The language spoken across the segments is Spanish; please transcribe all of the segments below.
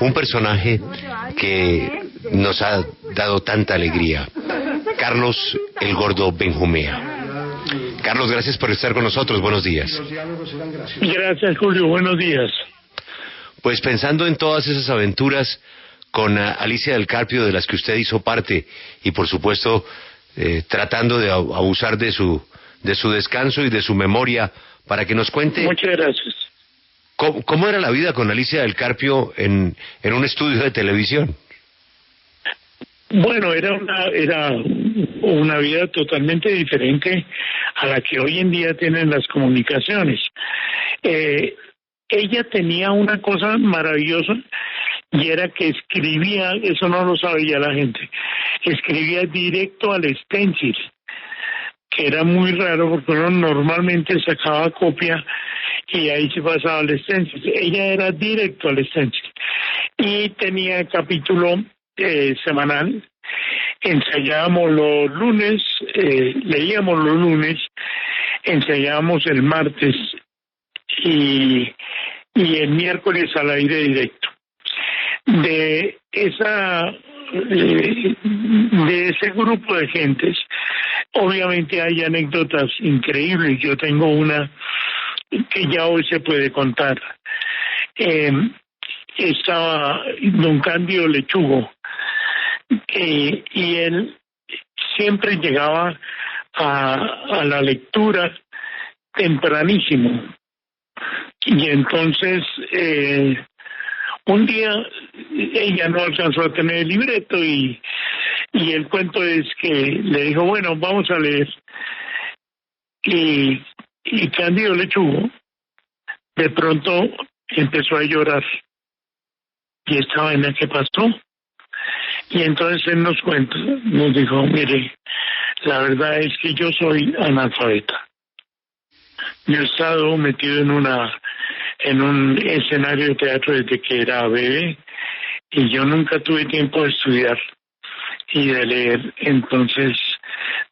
un personaje que nos ha dado tanta alegría, Carlos el Gordo Benjumea. Carlos, gracias por estar con nosotros, buenos días. Gracias, Julio, buenos días. Pues pensando en todas esas aventuras con Alicia del Carpio, de las que usted hizo parte, y por supuesto tratando de abusar de su descanso y de su memoria, para que nos cuente. Muchas gracias. ¿Cómo era la vida con Alicia del Carpio en un estudio de televisión? Bueno, era una vida totalmente diferente a la que hoy en día tienen las comunicaciones. Ella tenía una cosa maravillosa, y era que escribía, eso no lo sabía la gente, escribía directo al stencil, que era muy raro porque uno normalmente sacaba copia y ahí se pasaba al stencil. Ella era directo al stencil y tenía capítulo semanal. Ensayábamos los lunes, leíamos los lunes, ensayábamos el martes y el miércoles al aire directo. De ese grupo de gentes, obviamente hay anécdotas increíbles. Yo tengo una que ya hoy se puede contar. Estaba don Cándido Lechugo, y él siempre llegaba a la lectura tempranísimo. Y entonces un día ella no alcanzó a tener el libreto y el cuento es que le dijo, bueno, vamos a leer. Y Cándido Lechugo de pronto empezó a llorar. Y esta vaina, ¿qué pasó? Y entonces él nos dijo, mire, la verdad es que yo soy analfabeta. Yo he estado metido en un escenario de teatro desde que era bebé y yo nunca tuve tiempo de estudiar y de leer. Entonces,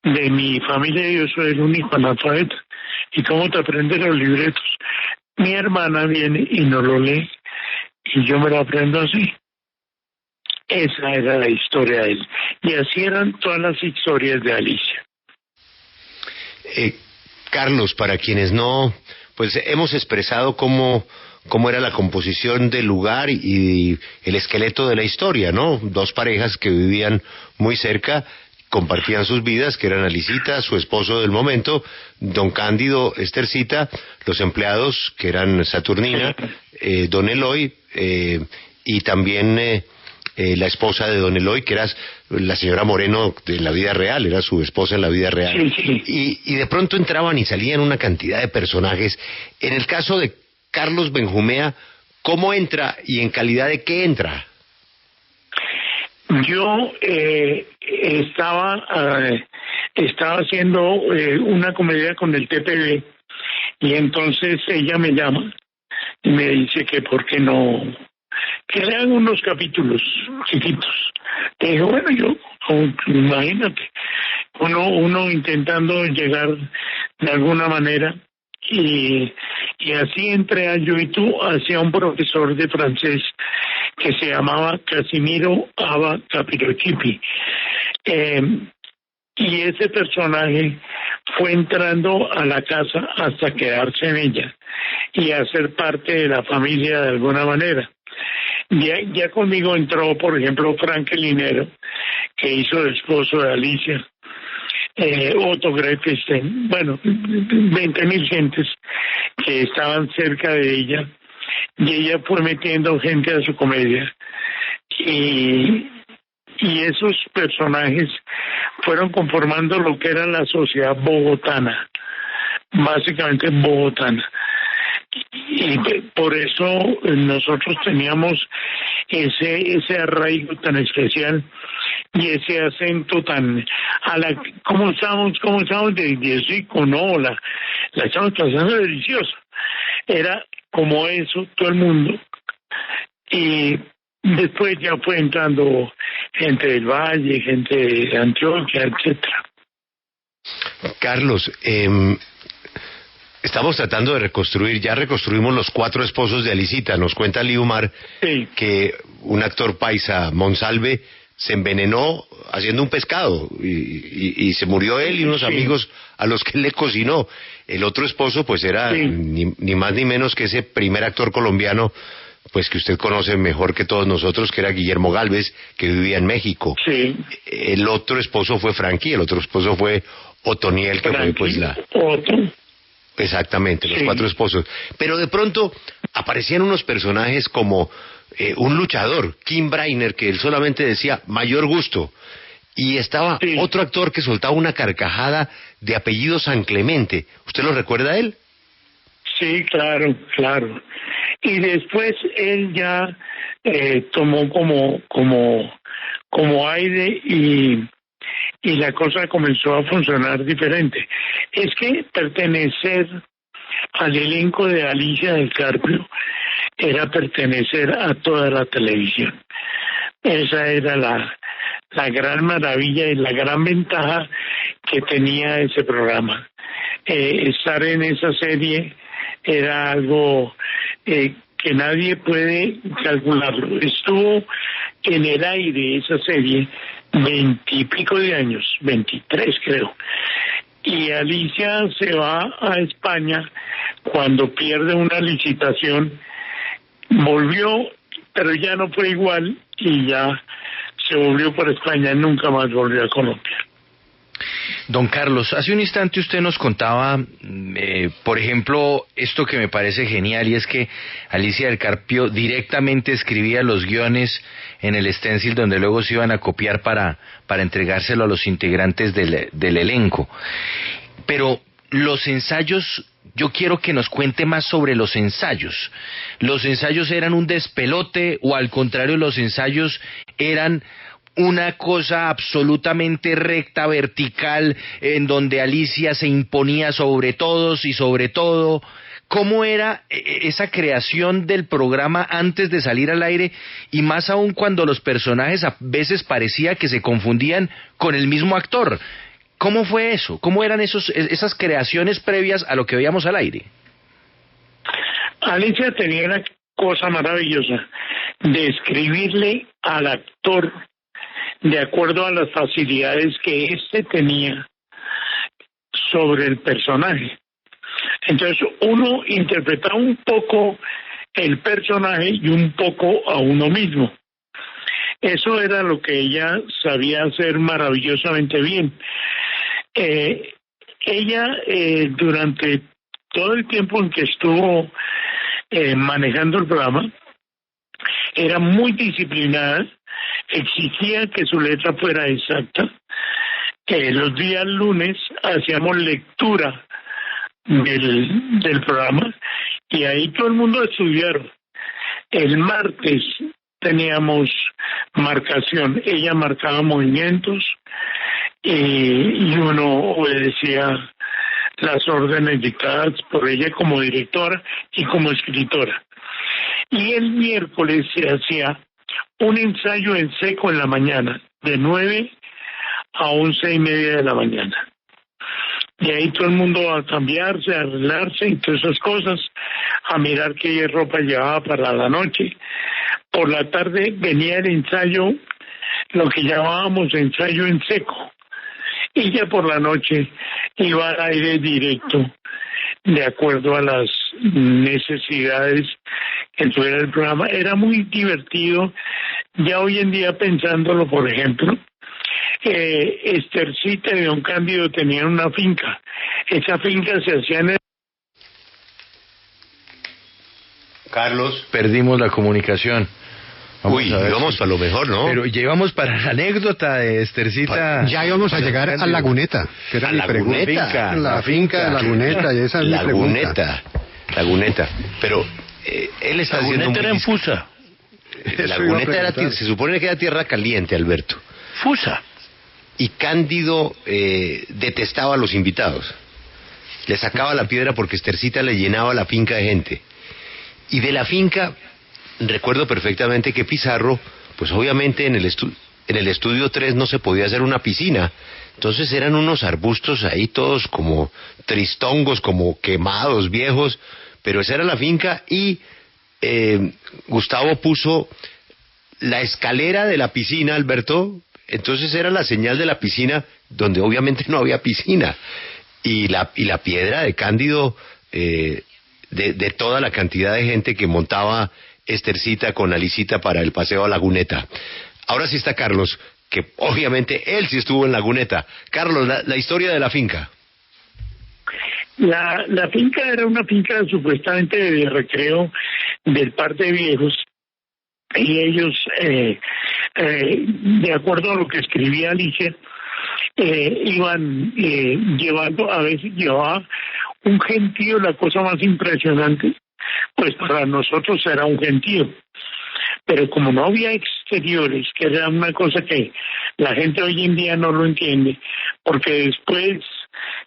de mi familia yo soy el único analfabeta. ¿Y cómo te aprendes los libretos? Mi hermana viene y no lo lee y yo me lo aprendo así. Esa era la historia de él. Y así eran todas las historias de Alicia. Carlos, para quienes no, pues hemos expresado cómo era la composición del lugar y el esqueleto de la historia, ¿no? Dos parejas que vivían muy cerca, compartían sus vidas, que eran Alicita, su esposo del momento, don Cándido, Estercita, los empleados, que eran Saturnina, don Eloy, y también la esposa de don Eloy, que era la señora Moreno de la vida real, era su esposa en la vida real. Sí. Y de pronto entraban y salían una cantidad de personajes. En el caso de Carlos Benjumea, ¿cómo entra y en calidad de qué entra? Yo estaba haciendo una comedia con el TPB y entonces ella me llama y me dice que por qué no, que le hagan unos capítulos chiquitos. Te digo, bueno, yo, imagínate, uno intentando llegar de alguna manera y así entré a Yo y Tú hacia un profesor de francés que se llamaba Casimiro Aba Capirochipi. Y ese personaje fue entrando a la casa hasta quedarse en ella y hacer parte de la familia de alguna manera. Ya conmigo entró, por ejemplo, Frank el Linero, que hizo el esposo de Alicia, Otto Greifenstein, bueno, 20,000 gentes que estaban cerca de ella, y ella fue metiendo gente a su comedia. Y esos personajes fueron conformando lo que era la sociedad bogotana, básicamente bogotana. Y por eso nosotros teníamos ese arraigo tan especial y ese acento tan ¿cómo estamos de rico? No, la estamos pasando deliciosa. Era como eso todo el mundo. Y después ya fue entrando gente del Valle, gente de Antioquia, etcétera. Carlos, estamos tratando de reconstruir, ya reconstruimos los 4 esposos de Alicita. Nos cuenta Liumar, sí, que un actor paisa, Monsalve, se envenenó haciendo un pescado y se murió él y unos amigos a los que él le cocinó. El otro esposo pues era ni más ni menos que ese primer actor colombiano pues que usted conoce mejor que todos nosotros, que era Guillermo Gálvez, que vivía en México. Sí. El otro esposo fue Frankie, el otro esposo fue Otoniel, que fue pues Otto. Exactamente, los 4 esposos. Pero de pronto aparecían unos personajes como un luchador, Kim Brainer, que él solamente decía mayor gusto. Y estaba otro actor que soltaba una carcajada de apellido San Clemente. ¿Usted lo recuerda a él? Sí, claro. Y después él ya tomó como aire y la cosa comenzó a funcionar diferente. Es que pertenecer al elenco de Alicia del Carpio era pertenecer a toda la televisión. Esa era la gran maravilla y la gran ventaja que tenía ese programa. Estar en esa serie era algo que nadie puede calcularlo. Estuvo en el aire esa serie 20 y pico de años, 23 creo. Y Alicia se va a España cuando pierde una licitación, volvió, pero ya no fue igual y ya se volvió para España, nunca más volvió a Colombia. Don Carlos, hace un instante usted nos contaba, por ejemplo, esto que me parece genial, y es que Alicia del Carpio directamente escribía los guiones en el stencil donde luego se iban a copiar para entregárselo a los integrantes del elenco. Pero los ensayos, yo quiero que nos cuente más sobre los ensayos. ¿Los ensayos eran un despelote o al contrario los ensayos eran una cosa absolutamente recta, vertical, en donde Alicia se imponía sobre todos y sobre todo? ¿Cómo era esa creación del programa antes de salir al aire? Y más aún cuando los personajes a veces parecía que se confundían con el mismo actor. ¿Cómo fue eso? ¿Cómo eran esas creaciones previas a lo que veíamos al aire? Alicia tenía una cosa maravillosa de escribirle al actor de acuerdo a las facilidades que éste tenía sobre el personaje. Entonces uno interpretaba un poco el personaje y un poco a uno mismo. Eso era lo que ella sabía hacer maravillosamente bien. Ella durante todo el tiempo en que estuvo manejando el programa era muy disciplinada, exigía que su letra fuera exacta. Los días lunes hacíamos lectura del programa y ahí todo el mundo estudiaron. El martes teníamos marcación, ella marcaba movimientos y uno obedecía las órdenes dictadas por ella como directora y como escritora. Y el miércoles se hacía un ensayo en seco en la mañana, de 9 a 11:30 de la mañana. Y ahí todo el mundo a cambiarse, a arreglarse y todas esas cosas, a mirar qué ropa llevaba para la noche. Por la tarde venía el ensayo, lo que llamábamos ensayo en seco. Y ya por la noche iba al aire directo, de acuerdo a las necesidades que tuviera el programa. Era muy divertido. Ya hoy en día pensándolo, por ejemplo, Estercita y Don Cándido tenían una finca. Esa finca se hacía en el... Carlos. Perdimos la comunicación. Íbamos para lo mejor, ¿no? Pero ya íbamos para la anécdota de Estercita. Ya íbamos a llegar a Laguneta, que era mi pregunta. La finca de Laguneta, y esa es mi pregunta. Laguneta. Pero él está diciendo... Laguneta era en Fusa. Laguneta era, se supone que era tierra caliente, Alberto. Fusa. Y Cándido detestaba a los invitados. Le sacaba la piedra porque Estercita le llenaba la finca de gente. Y de la finca... Recuerdo perfectamente que Pizarro, pues obviamente en el estudio 3 no se podía hacer una piscina, entonces eran unos arbustos ahí todos como tristongos, como quemados, viejos, pero esa era la finca y Gustavo puso la escalera de la piscina, Alberto, entonces era la señal de la piscina, donde obviamente no había piscina, y la piedra de Cándido, de toda la cantidad de gente que montaba Estercita con Alicita para el paseo a Laguneta. Ahora sí está Carlos, que obviamente él sí estuvo en Laguneta. Carlos, la historia de la finca. La finca era una finca supuestamente de recreo del par de viejos, y ellos, de acuerdo a lo que escribía Alicia, iban llevando, a veces llevaba un gentío, la cosa más impresionante, pues para nosotros era un gentío. Pero como no había exteriores, que era una cosa que la gente hoy en día no lo entiende, porque después,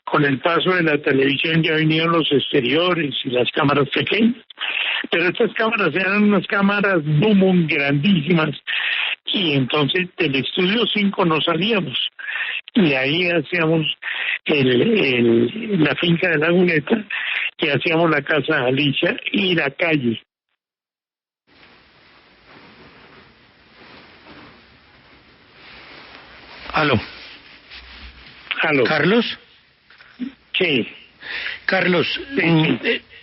con el paso de la televisión, ya vinieron los exteriores y las cámaras pequeñas, pero estas cámaras eran unas cámaras boom grandísimas, y entonces del estudio 5 no salíamos, y ahí hacíamos la finca de Laguneta, y hacíamos la casa de Alicia y la calle. Aló. ¿Carlos? Sí. Carlos, sí.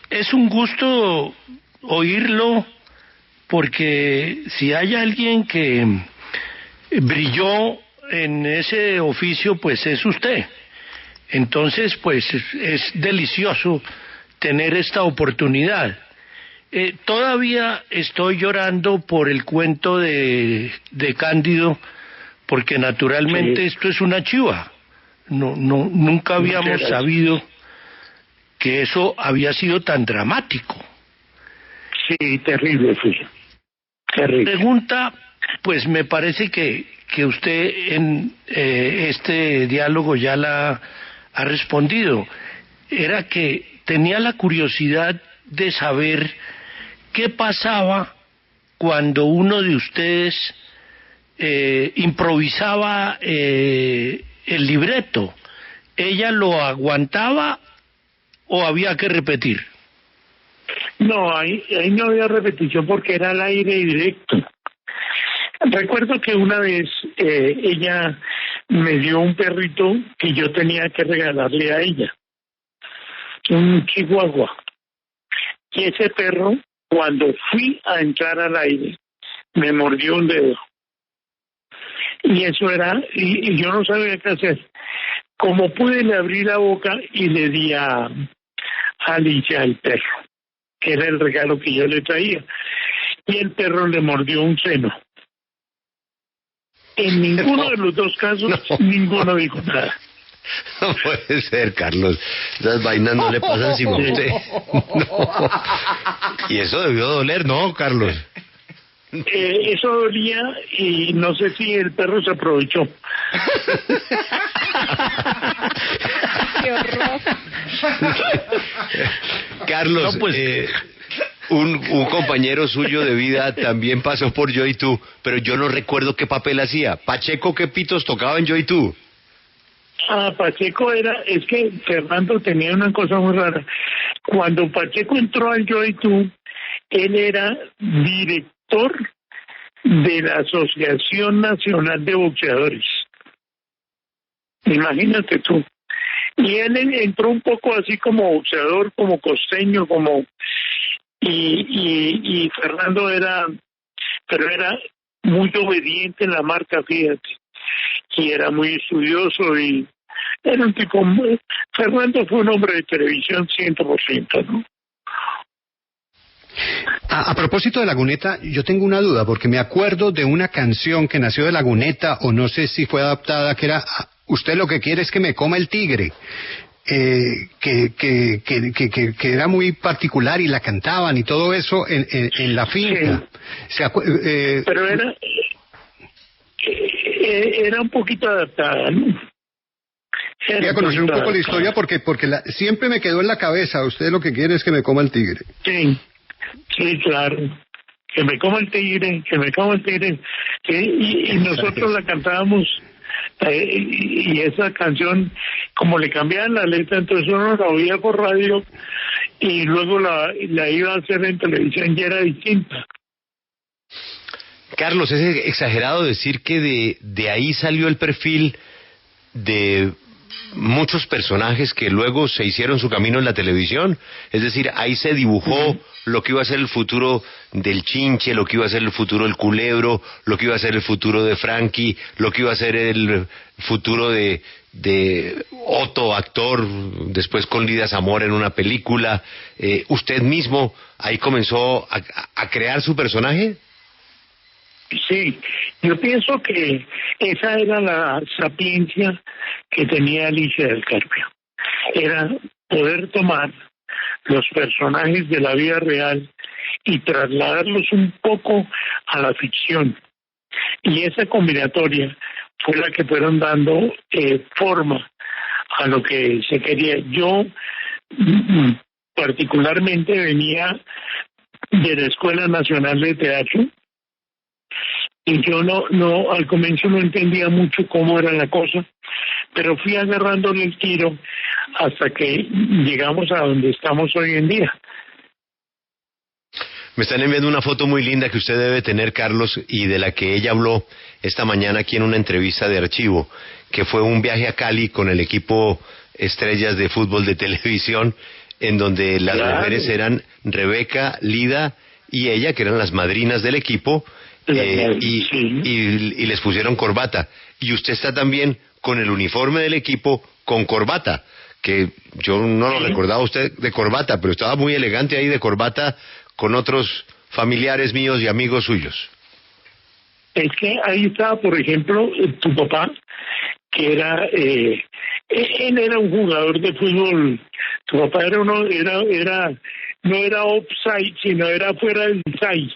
Es un gusto oírlo, porque si hay alguien que brilló en ese oficio, pues es usted. Entonces, pues es delicioso tener esta oportunidad. Todavía estoy llorando por el cuento de Cándido, porque naturalmente esto es una chiva. Nunca habíamos sabido que eso había sido tan dramático. Sí, terrible, sí. Terrible. Pregunta, pues me parece que usted en este diálogo ya la ha respondido. Era que tenía la curiosidad de saber qué pasaba cuando uno de ustedes improvisaba el libreto. ¿Ella lo aguantaba o había que repetir? No, ahí no había repetición porque era al aire directo. Recuerdo que una vez ella me dio un perrito que yo tenía que regalarle a ella, un chihuahua. Y ese perro, cuando fui a entrar al aire, me mordió un dedo. Y eso era, y yo no sabía qué hacer. Como pude, le abrí la boca y le di a Alicia el perro, que era el regalo que yo le traía. Y el perro le mordió un seno. En ninguno de los dos casos, ninguno dijo nada. No puede ser, Carlos. Esas vainas no le pasan sino a usted. No. Y eso debió doler, ¿no, Carlos? Eso dolía, y no sé si el perro se aprovechó. ¡Qué horror! Carlos, no, pues... un compañero suyo de vida también pasó por Yo y Tú, pero yo no recuerdo qué papel hacía. Pacheco, ¿qué pitos tocaba en Yo y Tú? Pacheco es que Fernando tenía una cosa muy rara. Cuando Pacheco entró al Yo y Tú, él era director de la Asociación Nacional de Boxeadores. Imagínate tú. Y él entró un poco así como boxeador, como costeño, como... Y Fernando era muy obediente en la marca, fíjate. Y era muy estudioso y era un tipo Fernando fue un hombre de televisión 100%, ¿no? A propósito de Laguneta, yo tengo una duda, porque me acuerdo de una canción que nació de Laguneta, o no sé si fue adaptada, que era "Usted lo que quiere es que me coma el tigre", que era muy particular y la cantaban y todo eso en la finca. Sí. Pero era un poquito adaptada, ¿no? Quería conocer un poco la historia porque siempre me quedó en la cabeza, "Usted lo que quiere es que me coma el tigre". Sí, claro. Que me coma el tigre, que me coma el tigre. Y nosotros la cantábamos, y esa canción, como le cambiaban la letra, entonces uno la oía por radio y luego la iba a hacer en televisión y era distinta. Carlos, es exagerado decir que de ahí salió el perfil de muchos personajes que luego se hicieron su camino en la televisión. Es decir, ahí se dibujó lo que iba a ser el futuro del Chinche, lo que iba a ser el futuro del Culebro, lo que iba a ser el futuro de Frankie, lo que iba a ser el futuro de Otto, actor, después con Lida Zamora en una película. ¿Usted mismo ahí comenzó a crear su personaje? Sí, yo pienso que esa era la sapiencia que tenía Alicia del Carpio. Era poder tomar los personajes de la vida real y trasladarlos un poco a la ficción. Y esa combinatoria fue la que fueron dando forma a lo que se quería. Yo particularmente venía de la Escuela Nacional de Teatro, y yo no al comienzo no entendía mucho cómo era la cosa, pero fui agarrándole el tiro hasta que llegamos a donde estamos hoy en día. Me están enviando una foto muy linda que usted debe tener, Carlos, y de la que ella habló esta mañana aquí en una entrevista de archivo, que fue un viaje a Cali con el equipo Estrellas de Fútbol de Televisión, en donde las mujeres eran Rebeca, Lida y ella, que eran las madrinas del equipo, y les pusieron corbata. Y usted está también con el uniforme del equipo con corbata, que yo no lo recordaba usted de corbata, pero estaba muy elegante ahí de corbata con otros familiares míos y amigos suyos. Es que ahí estaba, por ejemplo, tu papá, que era él era un jugador de fútbol. Tu papá no era offside, sino era fuera del side.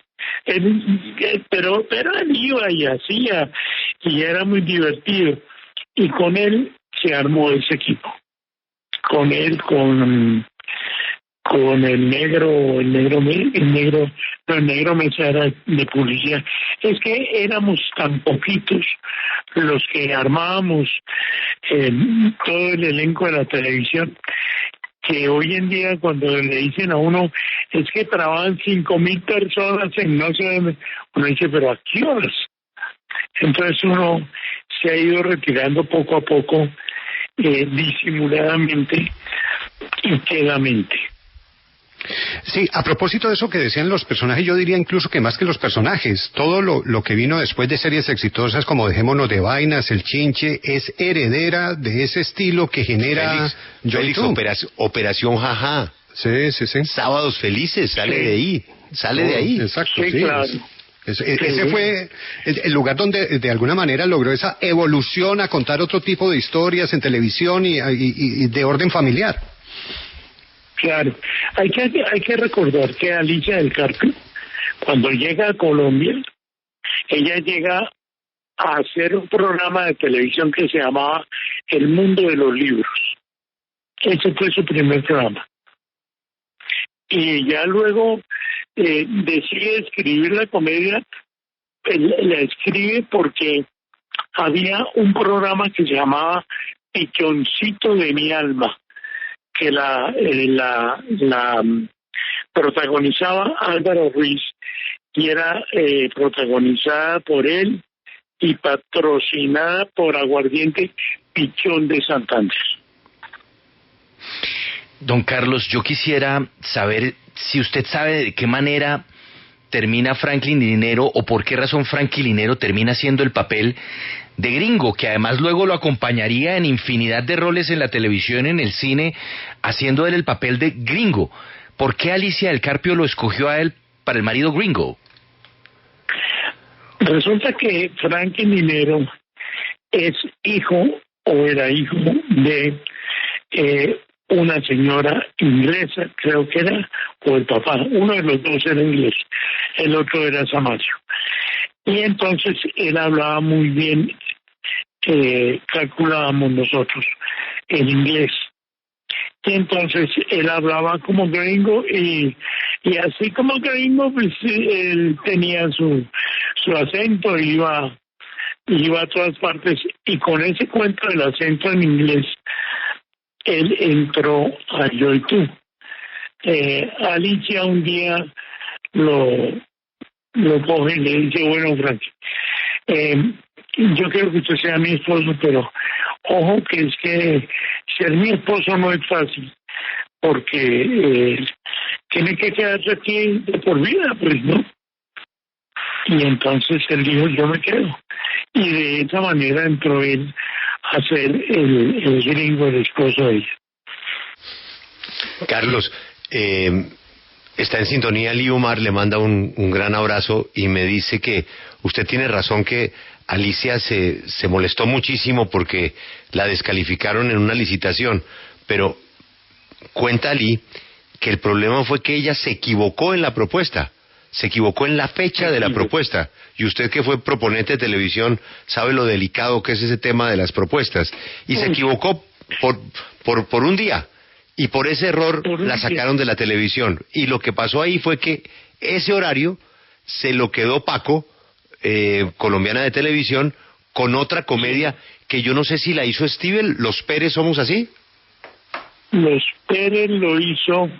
Pero él iba y hacía, y era muy divertido. Y con él se armó ese equipo. Con él, con el negro Mesa era de publicidad. Es que éramos tan poquitos los que armábamos todo el elenco de la televisión, que hoy en día cuando le dicen a uno es que trabajan 5,000 personas en no sé dónde, uno dice, pero ¿a qué horas? Entonces uno se ha ido retirando poco a poco, disimuladamente y quedamente. Sí, a propósito de eso que decían los personajes, yo diría incluso que más que los personajes, todo lo que vino después de series exitosas como Dejémonos de Vainas, El Chinche, es heredera de ese estilo que genera Félix, Operación Jaja. Sí. Sábados Felices, sale de ahí. Exacto, sí. Claro. Ese fue el lugar donde de alguna manera logró esa evolución a contar otro tipo de historias en televisión y de orden familiar. Claro, hay que recordar que Alicia del Carpio, cuando llega a Colombia, ella llega a hacer un programa de televisión que se llamaba El Mundo de los Libros. Ese fue su primer programa. Y ya luego decide escribir la comedia, la escribe porque había un programa que se llamaba Pichoncito de mi alma, que la protagonizaba Álvaro Ruiz, y era protagonizada por él y patrocinada por Aguardiente Pichón de Santander. Don Carlos, yo quisiera saber si usted sabe de qué manera termina Franklin Linero o por qué razón Franklin Linero termina haciendo el papel de gringo, que además luego lo acompañaría en infinidad de roles en la televisión, en el cine, haciendo él el papel de gringo. ¿Por qué Alicia del Carpio lo escogió a él para el marido gringo? Resulta que Franklin Linero es hijo, o era hijo, de una señora inglesa, creo que era, o el papá, uno de los dos era inglés, el otro era samario. Y entonces él hablaba muy bien, calculábamos nosotros, el inglés. Y entonces él hablaba como gringo y así como gringo, pues él tenía su acento, iba a todas partes. Y con ese cuento del acento en inglés, él entró a Yo y Tú. Alicia un día lo lo coge y le dice, bueno, Frank, yo quiero que usted sea mi esposo, pero ojo que es que ser mi esposo no es fácil, porque tiene que quedarse aquí de por vida, pues, ¿no? Y entonces él dijo, yo me quedo. Y de esa manera entró él a ser el gringo, el esposo de ella. Carlos, está en sintonía Liumar, le manda un gran abrazo y me dice que usted tiene razón, que Alicia se molestó muchísimo porque la descalificaron en una licitación, pero cuenta Ali que el problema fue que ella se equivocó en la propuesta, se equivocó en la fecha de la propuesta, y usted que fue proponente de televisión sabe lo delicado que es ese tema de las propuestas, y se equivocó por un día, y por ese error la sacaron de la televisión, y lo que pasó ahí fue que ese horario se lo quedó Paco, colombiana de televisión, con otra comedia que yo no sé si la hizo Steven, Los Pérez Somos Así. Los Pérez lo hizo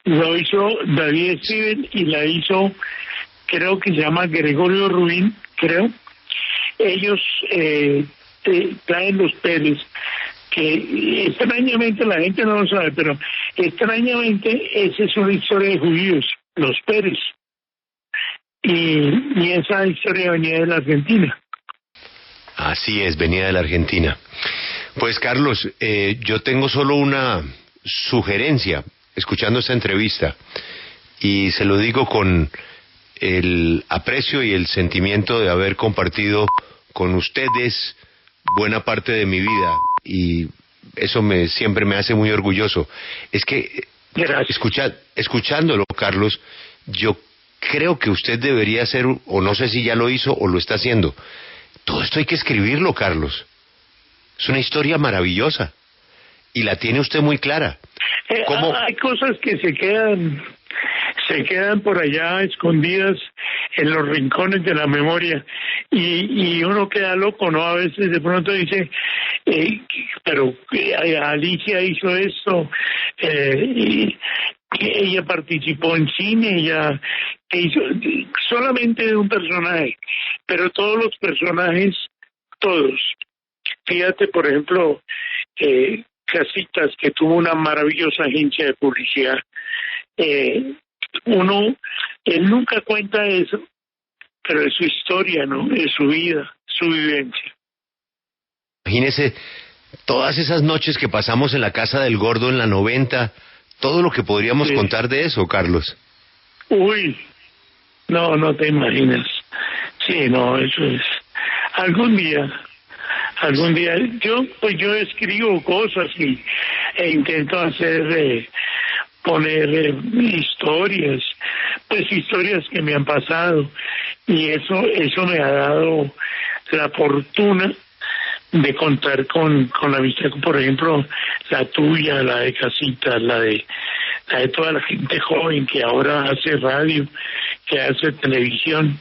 David Steven y la hizo, creo que se llama Gregorio Rubín, creo. Ellos traen Los Pérez, que extrañamente la gente no lo sabe, pero extrañamente esa es una historia de judíos, Los Pérez. Y esa historia venía de la Argentina. Así es, venía de la Argentina. Pues Carlos, yo tengo solo una sugerencia, escuchando esta entrevista, y se lo digo con el aprecio y el sentimiento de haber compartido con ustedes buena parte de mi vida, y eso siempre me hace muy orgulloso. Es que, escuchándolo, Carlos, yo creo que usted debería hacer, o no sé si ya lo hizo o lo está haciendo, todo esto hay que escribirlo, Carlos. Es una historia maravillosa y la tiene usted muy clara. Hay cosas que se quedan por allá escondidas en los rincones de la memoria y uno queda loco, ¿no? A veces de pronto dice, pero Alicia hizo esto, y ella participó en cine, ella hizo solamente de un personaje, pero todos los personajes, todos. Fíjate, por ejemplo, Casitas, que tuvo una maravillosa agencia de publicidad. Él nunca cuenta eso, pero es su historia, ¿no? Es su vida, su vivencia. Imagínese todas esas noches que pasamos en la casa del Gordo en la 90, todo lo que podríamos contar de eso, Carlos. Uy, no te imaginas. Sí, no, eso es. Algún día yo escribo cosas e intento hacer poner historias que me han pasado, y eso me ha dado la fortuna de contar con la vista, por ejemplo, la tuya, la de Casitas, la de toda la gente joven que ahora hace radio, que hace televisión.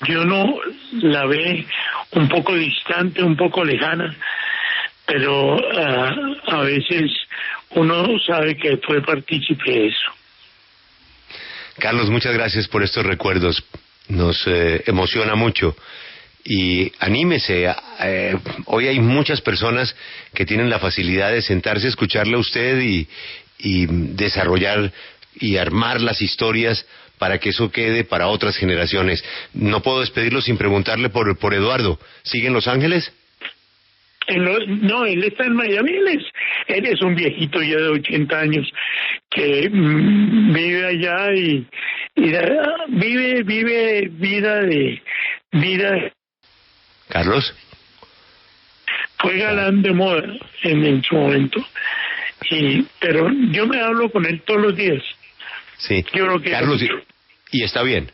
Yo no la ve un poco distante, un poco lejana, pero a veces uno sabe que fue partícipe de eso. Carlos, muchas gracias por estos recuerdos. Nos emociona mucho. Y anímese, hoy hay muchas personas que tienen la facilidad de sentarse a escucharle a usted y desarrollar y armar las historias para que eso quede para otras generaciones. No puedo despedirlo sin preguntarle por Eduardo. ¿Sigue en Los Ángeles? No, él está en Miami. Él es un viejito ya de 80 años que vive allá y vive vida. Carlos. Fue galán de moda en su momento, pero yo me hablo con él todos los días. Sí, yo creo que Carlos, ¿y está bien?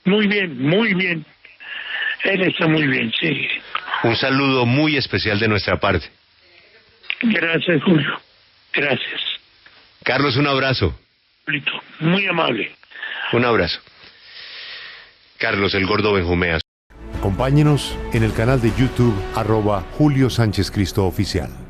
Muy bien. Él está muy bien, sí. Un saludo muy especial de nuestra parte. Gracias, Julio. Gracias. Carlos, un abrazo. Muy amable. Un abrazo. Carlos, el Gordo Benjumea. Acompáñenos en el canal de YouTube @Julio Sánchez Cristo Oficial.